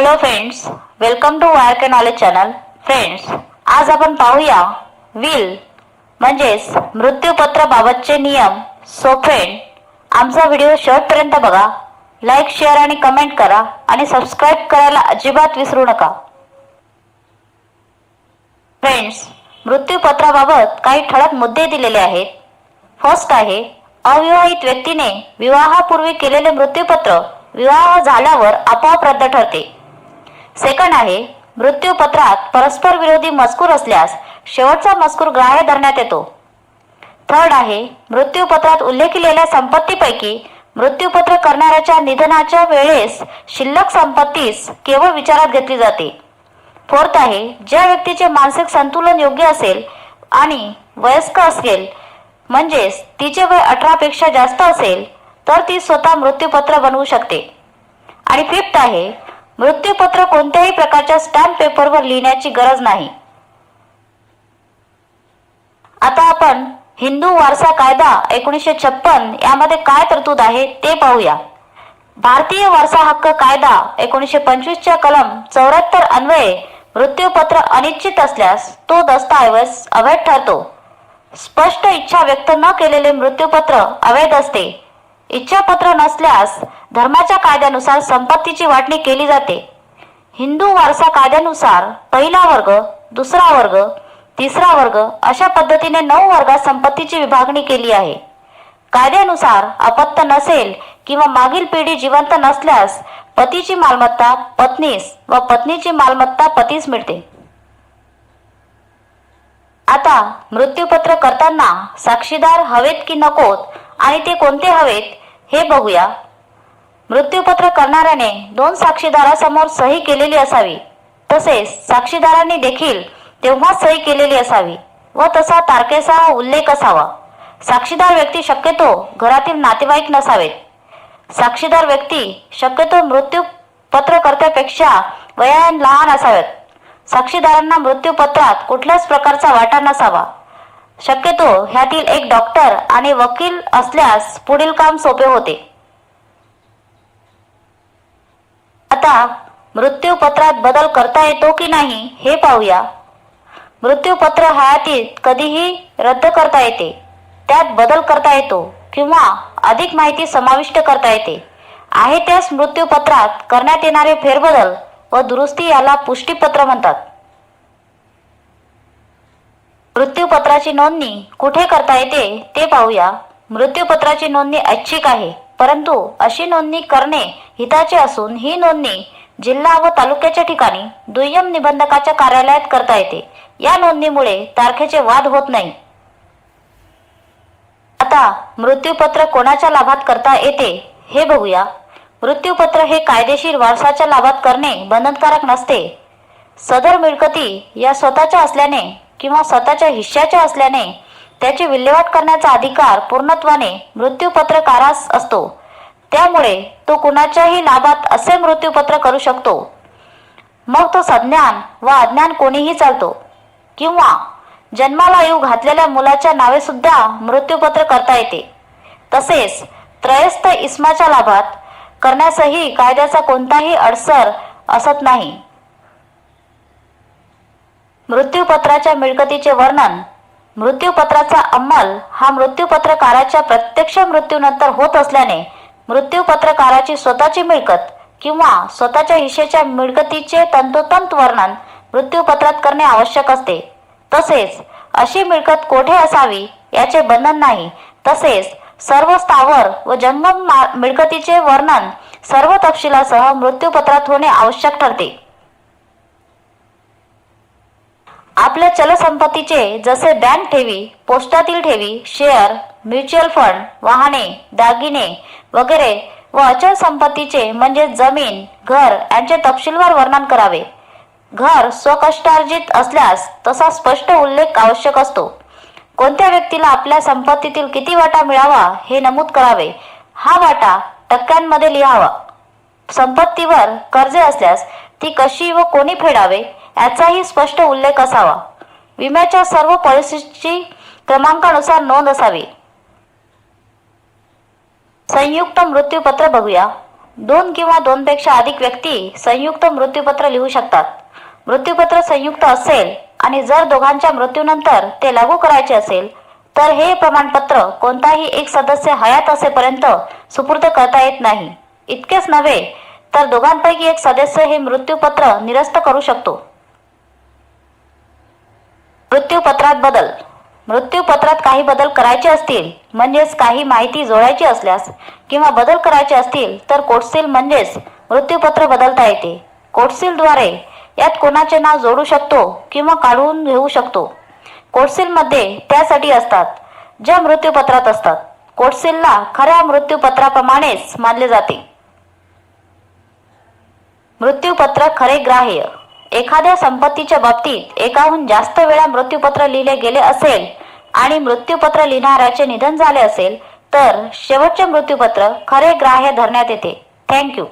Hello friends, welcome to wire के knowledge channel. Friends, आज आपण पाहूया विल म्हणजेच मृत्यूपत्र बाबतचे नियम. सो फ्रेंड, आमचा व्हिडिओ शेवटपर्यंत बघा. लाईक, शेअर आणि कमेंट करा आणि सबस्क्राईब करायला अजिबात विसरू नका. फ्रेंड्स, मृत्यूपत्राबाबत काही ठळक मुद्दे दिलेले आहेत. फर्स्ट आहे, अविवाहित व्यक्तीने विवाहापूर्वी केलेले मृत्यूपत्र विवाह झाल्यावर आपोआप रद्द ठरते. सेकंड आहे, मृत्यूपत्रात परस्पर विरोधी मजकूर असल्यास शेवटचा मजकूर ग्राह्य धरण्यात येतो. थर्ड आहे, मृत्यूपत्रात उल्लेखिलेल्या संपत्तीपैकी मृत्यूपत्र करणाऱ्याच्या निधनाच्या वेळेस शिल्लक संपत्तीस केवळ विचारात घेतली जाते. फोर्थ आहे, ज्या व्यक्तीचे मानसिक संतुलन योग्य असेल आणि वयस्क असेल म्हणजेच तिचे वय 18 पेक्षा जास्त असेल तर ती स्वतः मृत्यूपत्र बनवू शकते. आणि फिफ्थ आहे, मृत्यूपत्र कोणत्याही प्रकारच्या स्टॅम्प पेपरवर लिहिण्याची गरज नाही. आता आपण हिंदू वारसा कायदा 1956 यामध्ये काय तरतूद आहे ते पाहूया. भारतीय वारसा हक्क कायदा 1925 च्या कलम 74 अन्वये मृत्यूपत्र अनिश्चित असल्यास तो दस्तऐवज अवैध ठरतो. स्पष्ट इच्छा व्यक्त न केलेले मृत्यूपत्र अवैध असते. इच्छापत्र नसल्यास धर्माच्या कायद्यानुसार संपत्तीची वाटणी केली जाते. हिंदू वारसा कायद्यानुसार पहिला वर्ग, दुसरा वर्ग, तिसरा वर्ग अशा पद्धतीने 9 वर्गात संपत्तीची विभागणी केली आहे. कायद्यानुसार अपत्य नसेल किंवा मागील पिढी जिवंत नसल्यास पतीची मालमत्ता पत्नीस व पत्नीची मालमत्ता पतीस मिळते. आता मृत्यूपत्र करताना साक्षीदार हवेत की नकोत आणि ते कोणते हवेत हे बघूया. मृत्यूपत्र करणाऱ्याने 2 साक्षीदारासमोर सही केलेली असावी. तसेच साक्षीदारांनी देखील तेव्हा सही केलेली असावी व तसा तारखेचा उल्लेख असावा. साक्षीदार व्यक्ती शक्यतो घरातील नातेवाईक नसावेत. साक्षीदार व्यक्ती शक्यतो मृत्यूपत्रकर्त्यापेक्षा वयाने लहान असावेत. साक्षीदारांना मृत्यूपत्रात कुठल्याच प्रकारचा वाटा नसावा. शक्यतो ह्यातील एक डॉक्टर आणि वकील असल्यास पुढील काम सोपे होते. आता मृत्यूपत्रात बदल करता येतो की नाही हे पाहूया. मृत्यूपत्र हयातीत कधीही रद्द करता येते, त्यात बदल करता येतो किंवा अधिक माहिती समाविष्ट करता येते. आहे त्यास मृत्यूपत्रात करण्यात येणारे फेरबदल व दुरुस्ती याला पुष्टीपत्र म्हणतात. मृत्यूपत्राची नोंदणी कुठे करता येते ते पाहूया. मृत्यूपत्राची नोंदणी ऐच्छिक आहे, परंतु अशी नोंदणी करणे हिताचे असून ही नोंदणी जिल्हा व तालुक्याच्या ठिकाणी दुय्यम निबंधकाच्या कार्यालयात करता येते. या नोंदणीमुळे तारखेचे वाद होत नाही. आता मृत्यूपत्र कोणाच्या लाभात करता येते हे बघूया. मृत्यूपत्र हे कायदेशीर वारसाच्या लाभात करणे बंधनकारक नसते. सदर मिळकती या स्वतःच्या असल्याने किंवा स्वतःच्या हिश्श्याच्या असल्याने त्याची विल्हेवाट करण्याचा अधिकार पूर्णत्वाने मृत्यूपत्रकारास असतो. त्यामुळे तो कुणाच्याही लाभात असे मृत्यूपत्र करू शकतो. मग तो सज्ञान व अज्ञान कोणीही चालतो. किंवा जन्माला येऊ घातलेल्या मुलाच्या नावे सुद्धा मृत्यूपत्र करता येते. तसेच त्रयस्थ इस्माच्या लाभात करण्यासही कायद्याचा कोणताही अडसर असत नाही. मृत्यूपत्राच्या मिळकतीचे वर्णन. मृत्यूपत्राचा अंमल हा मृत्यूपत्रकाराच्या प्रत्यक्ष मृत्यूनंतर होत असल्याने मृत्यूपत्रकाराची स्वतःची मिळकत किंवा स्वतःच्या हिश्श्याच्या मिळकतीचे तंतोतंत वर्णन मृत्यूपत्रात करणे आवश्यक असते. तसेच अशी मिळकत कोठे असावी याचे बंधन नाही. तसेच सर्व स्थावर व जंगम मिळकतीचे वर्णन सर्व तपशिलासह मृत्यूपत्रात होणे आवश्यक ठरते. आपल्या चलसंपत्तीचे जसे बँक ठेवी, पोस्टातील ठेवी, शेअर, म्युच्युअल फंड, वाहने, दागिने वगैरे व अचल संपत्तीचे म्हणजे जमीन, घर यांचे तपशीलवार वर्णन करावे. घर स्वकष्टार्जित असल्यास तसा स्पष्ट उल्लेख आवश्यक असतो. कोणत्या व्यक्तीला आपल्या संपत्तीतील किती वाटा मिळावा हे नमूद करावे. हा वाटा टक्क्यांमध्ये लिहावा. संपत्तीवर कर्जे असल्यास ती कशी व कोणी फेडावे याचाही स्पष्ट उल्लेख असावा. विम्याच्या सर्व पॉलिसीची क्रमांकानुसार नोंद असावी. संयुक्त मृत्यूपत्र बघूया. दोन किंवा दोनपेक्षा अधिक व्यक्ती संयुक्त मृत्यूपत्र लिहू शकतात. मृत्यूपत्र संयुक्त असेल आणि जर दोघांच्या मृत्यूनंतर ते लागू करायचे असेल तर हे प्रमाणपत्र कोणताही एक सदस्य हयात असेपर्यंत सुपूर्द करता येत नाही. इतकेच नव्हे तर दोघांपैकी एक सदस्य हे मृत्यूपत्र निरस्त करू शकतो. मृत्यूपत्रात बदल. मृत्यूपत्रात काही बदल करायचे असतील म्हणजेच काही माहिती जोडायची असल्यास किंवा बदल करायचे असतील तर कोडसील म्हणजेच मृत्यूपत्र बदलता येते. कोडसीलद्वारे यात कोणाचे नाव जोडू शकतो किंवा काढून घेऊ शकतो. कोडसीलमध्ये त्यासाठी असतात ज्या मृत्यूपत्रात असतात. कोडसीलला खऱ्या मृत्यूपत्राप्रमाणेच मानले जाते. मृत्यूपत्र खरे ग्राह्य. एखाद्या संपत्तीच्या बाबतीत एकाहून जास्त वेळा मृत्यूपत्र लिहिले गेले असेल आणि मृत्यूपत्र लिहिणाऱ्याचे निधन झाले असेल तर शेवटचे मृत्यूपत्र खरे ग्राह्य धरण्यात येते. थँक्यू.